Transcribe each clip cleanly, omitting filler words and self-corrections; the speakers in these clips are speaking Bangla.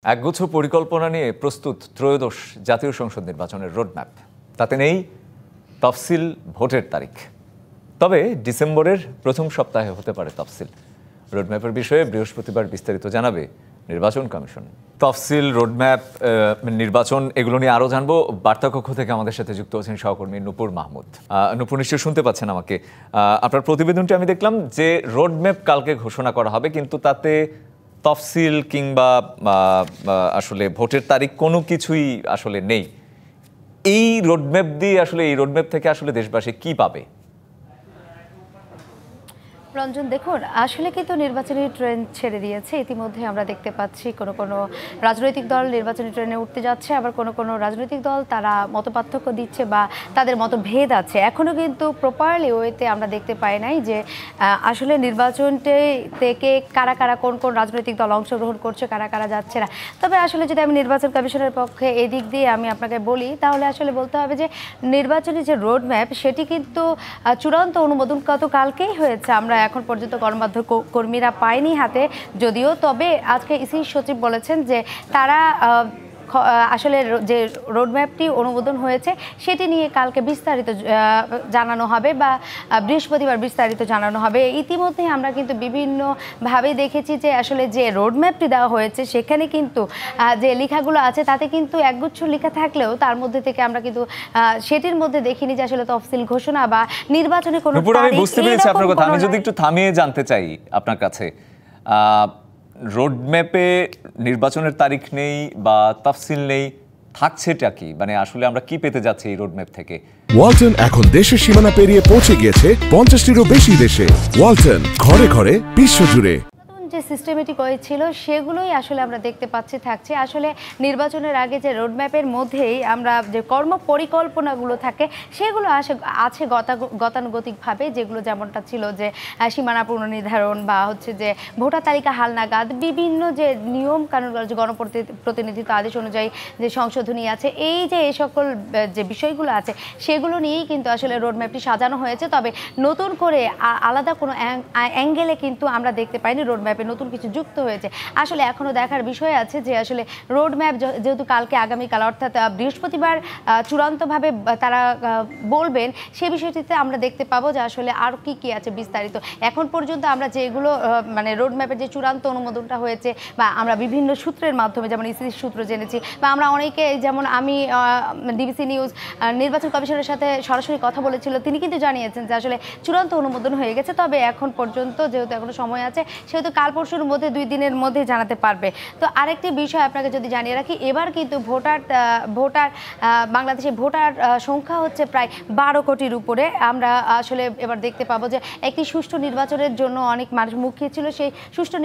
একগুচ্ছ পরিকল্পনা নিয়ে প্রস্তুত ত্রয়োদশ জাতীয় সংসদ নির্বাচনের রোডম্যাপ। তাতে নেই তফসিল ভোটের তারিখ, তবে ডিসেম্বরের প্রথম সপ্তাহে হতে পারে তফসিল। রোডম্যাপের বিষয়ে বৃহস্পতিবার বিস্তারিত জানাবে নির্বাচন কমিশন। তফসিল, রোডম্যাপ, নির্বাচন এগুলো নিয়ে আরও জানবো। বার্তাকক্ষ থেকে আমাদের সাথে যুক্ত আছেন সহকর্মী নূপুর মাহমুদ। নূপুর, নিশ্চয়ই শুনতে পাচ্ছেন আমাকে? আপনার প্রতিবেদনটি আমি দেখলাম যে রোডম্যাপ কালকে ঘোষণা করা হবে, কিন্তু তাতে তফসিল কিংবা আসলে ভোটের তারিখ কোনো কিছুই আসলে নেই। এই রোডম্যাপ থেকে আসলে দেশবাসী কি পাবে? রঞ্জন, দেখুন, আসলে কিন্তু নির্বাচনী ট্রেন ছেড়ে দিয়েছে। ইতিমধ্যে আমরা দেখতে পাচ্ছি কোনো রাজনৈতিক দল নির্বাচনী ট্রেনে উঠতে যাচ্ছে, আবার কোনো রাজনৈতিক দল তারা মতপার্থক্য দিচ্ছে বা তাদের মতভেদ আছে। এখনও কিন্তু প্রপারলি ওয়েতে আমরা দেখতে পাই নাই যে আসলে নির্বাচনটি থেকে কারা কারা কোন রাজনৈতিক দল অংশগ্রহণ করছে, কারা কারা যাচ্ছে না। তবে আসলে যদি আমি নির্বাচন কমিশনের পক্ষে এদিক দিয়ে আমি আপনাকে বলি, তাহলে আসলে বলতে হবে যে নির্বাচনী যে রোডম্যাপ সেটি কিন্তু চূড়ান্ত অনুমোদন কালকেই হয়েছে। আমরা এখন পর্যন্ত গণমাধ্যম কর্মীরা পায়নি হাতে যদিও, তবে আজকে ইসি সচিব বলেছেন যে তারা আসলে যে রোডম্যাপটি অনুমোদন হয়েছে সেটি নিয়ে কালকে বিস্তারিত জানানো হবে বা বৃহস্পতিবার বিস্তারিত জানানো হবে। ইতিমধ্যে আমরা কিন্তু বিভিন্নভাবে দেখেছি যে আসলে যে রোডম্যাপটি দেওয়া হয়েছে সেখানে কিন্তু যে লেখাগুলো আছে তাতে কিন্তু একগুচ্ছ লেখা থাকলেও তার মধ্যে থেকে আমরা কিন্তু সেটির মধ্যে দেখিনি যে আসলে তফসিল ঘোষণা বা নির্বাচনে কোনো। আমি বুঝতে পেরেছি আপনার কথা। আমি যদি একটু থামিয়ে জানতে চাই আপনার কাছে, রোডম্যাপে নির্বাচনের তারিখ নেই বা তফসিল নেই, থাকছেটা কি? মানে আসলে আমরা কি পেতে যাচ্ছি এই রোডম্যাপ থেকে? ওয়ালটন এখন দেশের সীমানা পেরিয়ে পৌঁছে গিয়েছে 50টিরও বেশি দেশে। ওয়ালটন, ঘরে ঘরে, বিশ্বজুড়ে। যে সিস্টেমেটিক ওয়ে ছিল সেগুলোই আসলে আমরা দেখতে পাচ্ছি থাকছে। আসলে নির্বাচনের আগে যে রোডম্যাপের মধ্যেই আমরা যে কর্ম পরিকল্পনাগুলো থাকে সেগুলো আছে গতানুগতিকভাবে, যেগুলো যেমনটা ছিল যে সীমানা পুনর্নির্ধারণ বা হচ্ছে যে ভোটার তালিকা হালনাগাদ, বিভিন্ন যে নিয়ম কানুন, যে গণপ্রতিনিধিত্ব আদেশ অনুযায়ী যে সংশোধনী আছে, এই সকল যে বিষয়গুলো আছে সেগুলো নিয়েই কিন্তু আসলে রোডম্যাপটি সাজানো হয়েছে। তবে নতুন করে আলাদা কোনো অ্যাঙ্গেলে কিন্তু আমরা দেখতে পাইনি রোডম্যাপ নতুন কিছু যুক্ত হয়েছে। আসলে এখনো দেখার বিষয় আছে যে আসলে রোডম্যাপ যেহেতু কালকে আগামীকাল অর্থাৎ বৃহস্পতিবার চূড়ান্তভাবে তারা বলবেন, সে বিষয়টিতে আমরা দেখতে পাবো যে আসলে আর কি আছে বিস্তারিত। এখন পর্যন্ত আমরা যেগুলো মানে রোডম্যাপের যে চূড়ান্ত অনুমোদনটা হয়েছে বা আমরা বিভিন্ন সূত্রের মাধ্যমে, যেমন ইসির সূত্র জেনেছি বা আমরা অনেকে, যেমন আমি ডিবিসি নিউজ নির্বাচন কমিশনের সাথে সরাসরি কথা বলেছিল, তিনি কিন্তু জানিয়েছেন যে আসলে চূড়ান্ত অনুমোদন হয়ে গেছে। তবে এখন পর্যন্ত যেহেতু এখনো সময় আছে সেহেতু কাল পরশুর মধ্যে 2 দিনের মধ্যে জানাতে পারবে। তো আরেকটি বিষয় আপনাকে যদি জানিয়ে রাখি, এবার কিন্তু বাংলাদেশে ভোটার সংখ্যা হচ্ছে প্রায় 12 কোটির উপরে। আমরা আসলে এবার দেখতে পাবো যে একটি সুষ্ঠু নির্বাচনের জন্য অনেক মানুষ মুখিয়ে ছিল। সেই সুষ্ঠু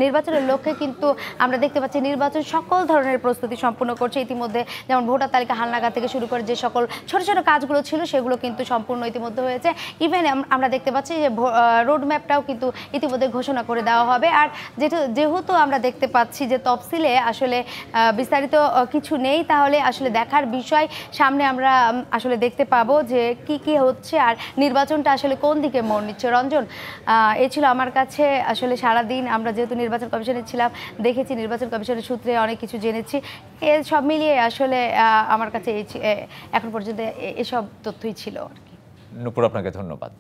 নির্বাচনের লক্ষ্যে কিন্তু আমরা দেখতে পাচ্ছি নির্বাচন সকল ধরনের প্রস্তুতি সম্পূর্ণ করছে ইতিমধ্যে। যেমন ভোটার তালিকা হালনাগাদ থেকে শুরু করে যে সকল ছোট ছোট কাজগুলো ছিল সেগুলো কিন্তু সম্পূর্ণ ইতিমধ্যে হয়েছে। ইভেন আমরা দেখতে পাচ্ছি যে রোডম্যাপটাও কিন্তু ইতিমধ্যে ঘোষণা করে দেওয়া হবে। আর যেহেতু আমরা দেখতে পাচ্ছি যে তফসিলে আসলে বিস্তারিত কিছু নেই, তাহলে আসলে দেখার বিষয় সামনে আমরা আসলে দেখতে পাবো যে কি হচ্ছে আর নির্বাচনটা আসলে কোন দিকে মোড় নিচ্ছে। রঞ্জন, এই ছিল আমার কাছে আসলে সারাদিন আমরা যেহেতু নির্বাচন কমিশনে ছিলাম, দেখেছি নির্বাচন কমিশনের সূত্রে অনেক কিছু জেনেছি। সব মিলিয়ে আসলে আমার কাছে এখন পর্যন্ত এসব তথ্যই ছিল আর কি। নূপুর, আপনাকে ধন্যবাদ।